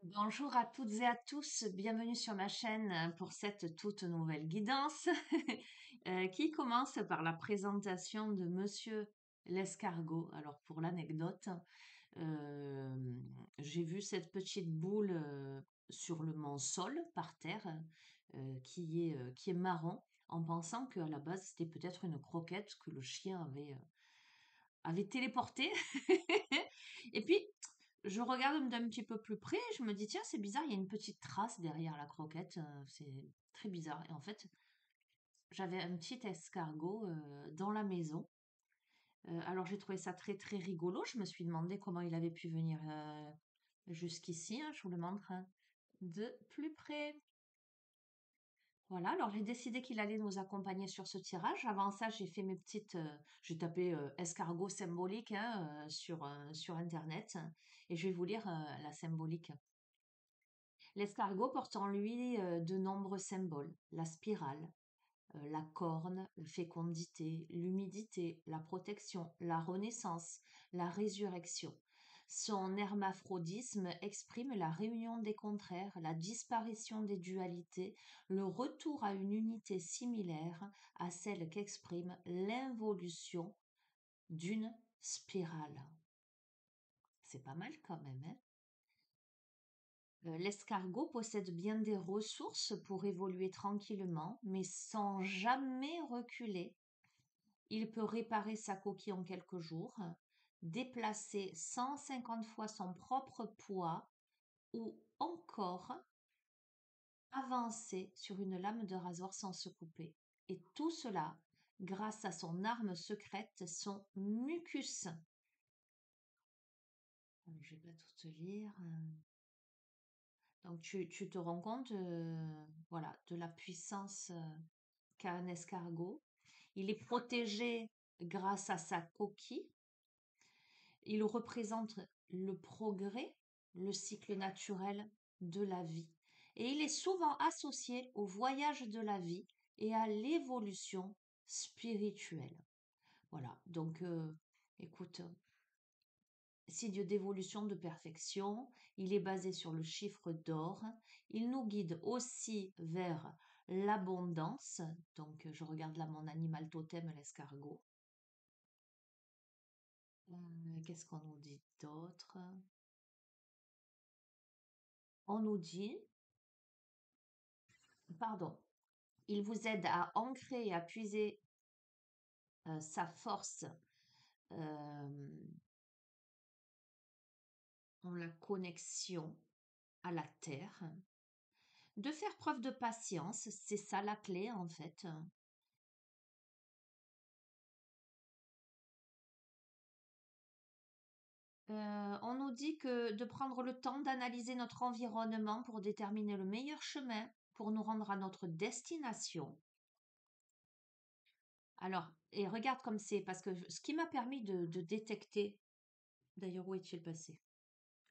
Bonjour à toutes et à tous, bienvenue sur ma chaîne pour cette toute nouvelle guidance qui commence par la présentation de Monsieur l'escargot. Alors pour l'anecdote, euh, j'ai vu cette petite boule sur mon sol par terre qui est marron en pensant qu'à la base c'était peut-être une croquette que le chien avait téléportée. Et puis je regarde d'un petit peu plus près, je me dis, tiens, c'est bizarre, il y a une petite trace derrière la croquette, c'est très bizarre. Et en fait, j'avais un petit escargot dans la maison. Alors j'ai trouvé ça très très rigolo. Je me suis demandé comment il avait pu venir jusqu'ici, hein. Je vous le montre hein, de plus près. Voilà, alors j'ai décidé qu'il allait nous accompagner sur ce tirage. Avant ça, j'ai fait mes petites, j'ai tapé escargot symbolique hein, sur Internet et je vais vous lire la symbolique. L'escargot porte en lui de nombreux symboles, la spirale, la corne, la fécondité, l'humidité, la protection, la renaissance, la résurrection. Son hermaphrodisme exprime la réunion des contraires, la disparition des dualités, le retour à une unité similaire à celle qu'exprime l'involution d'une spirale. C'est pas mal quand même, hein? L'escargot possède bien des ressources pour évoluer tranquillement, mais sans jamais reculer. Il peut réparer sa coquille en quelques jours, déplacer 150 fois son propre poids ou encore avancer sur une lame de rasoir sans se couper. Et tout cela grâce à son arme secrète, son mucus. Je vais pas tout te lire. Donc tu te rends compte voilà, de la puissance qu'a un escargot. Il est protégé grâce à sa coquille. Il représente le progrès, le cycle naturel de la vie. Et il est souvent associé au voyage de la vie et à l'évolution spirituelle. Voilà, donc écoute, signe d'évolution, de perfection. Il est basé sur le chiffre d'or. Il nous guide aussi vers l'abondance. Donc, je regarde là mon animal totem, l'escargot. Qu'est-ce qu'on nous dit d'autre? On nous dit, pardon, il vous aide à ancrer et à puiser sa force euh, en la connexion à la terre. De faire preuve de patience, c'est ça la clé en fait. On nous dit que de prendre le temps d'analyser notre environnement pour déterminer le meilleur chemin pour nous rendre à notre destination. Alors, et regarde comme c'est, parce que ce qui m'a permis de détecter, d'ailleurs, où est-il passé?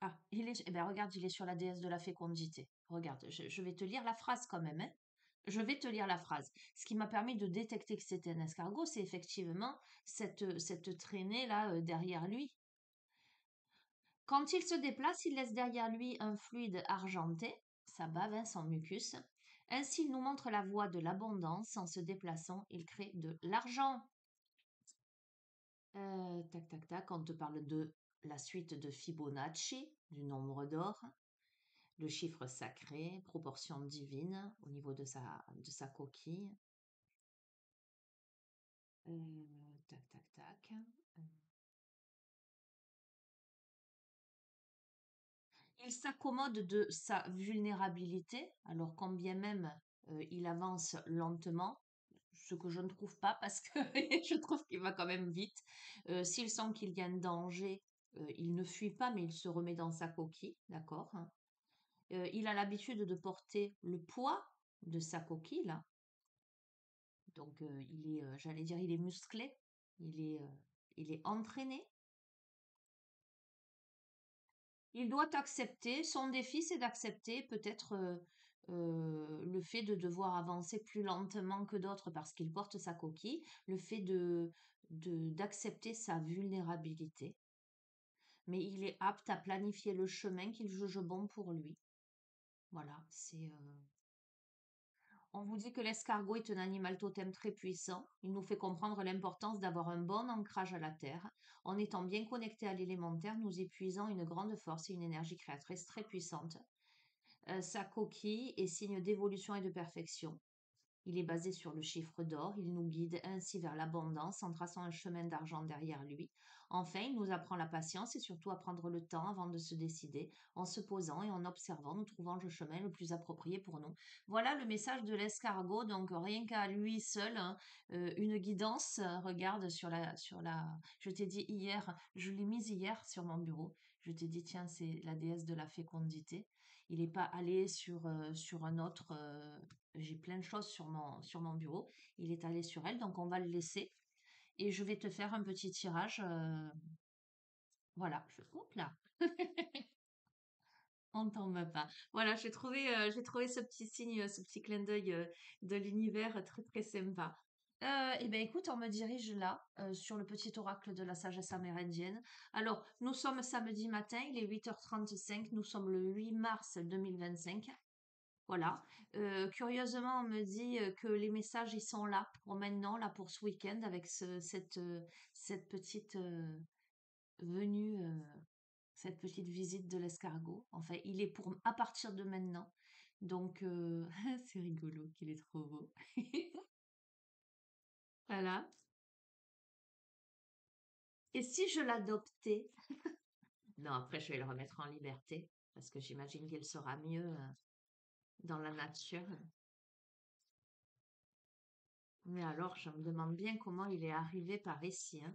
Ah, eh ben regarde, il est sur la déesse de la fécondité. Regarde, je vais te lire la phrase quand même, hein. Je vais te lire la phrase. Ce qui m'a permis de détecter que c'était un escargot, c'est effectivement cette traînée là derrière lui. Quand il se déplace, il laisse derrière lui un fluide argenté, sa bave, hein, son mucus. Ainsi, il nous montre la voie de l'abondance. En se déplaçant, il crée de l'argent. Tac, tac, tac, on te parle de la suite de Fibonacci, du nombre d'or, le chiffre sacré, proportion divine au niveau de sa coquille. Tac, tac, tac. Il s'accommode de sa vulnérabilité, alors quand bien même il avance lentement, ce que je ne trouve pas parce que je trouve qu'il va quand même vite. S'il sent qu'il y a un danger, il ne fuit pas, mais il se remet dans sa coquille, d'accord, hein. Il a l'habitude de porter le poids de sa coquille, là. Donc il est, j'allais dire, il est musclé, il est entraîné. Il doit accepter, son défi c'est d'accepter peut-être le fait de devoir avancer plus lentement que d'autres parce qu'il porte sa coquille, le fait d'accepter sa vulnérabilité. mais il est apte à planifier le chemin qu'il juge bon pour lui. Voilà, on vous dit que l'escargot est un animal totem très puissant. Il nous fait comprendre l'importance d'avoir un bon ancrage à la terre. En étant bien connecté à l'élémentaire, nous épuisons une grande force et une énergie créatrice très puissante. Sa coquille est signe d'évolution et de perfection. Il est basé sur le chiffre d'or, il nous guide ainsi vers l'abondance en traçant un chemin d'argent derrière lui. Enfin, il nous apprend la patience et surtout à prendre le temps avant de se décider. En se posant et en observant, nous trouvons le chemin le plus approprié pour nous. Voilà le message de l'escargot, donc rien qu'à lui seul, hein, une guidance. Regarde je t'ai dit hier, je l'ai mise hier sur mon bureau. Je t'ai dit, tiens, c'est la déesse de la fécondité. Il n'est pas allé sur un autre. J'ai plein de choses sur mon bureau. Il est allé sur elle, donc on va le laisser. Et je vais te faire un petit tirage. Voilà, hop là, on tombe pas. Voilà, j'ai trouvé ce petit signe, ce petit clin d'œil de l'univers très très sympa. Eh ben écoute, on me dirige là, sur le petit oracle de la sagesse amérindienne. Alors, nous sommes samedi matin, il est 8h35, nous sommes le 8 mars 2025. Voilà. Curieusement, on me dit que les messages, ils sont là pour maintenant, là pour ce week-end, avec cette petite venue, cette petite visite de l'escargot. Enfin, il est pour à partir de maintenant. Donc, c'est rigolo qu'il est trop beau. Voilà. Et si je l'adoptais? Non, après, je vais le remettre en liberté, parce que j'imagine qu'il sera mieux dans la nature. Mais alors, je me demande bien comment il est arrivé par ici, hein.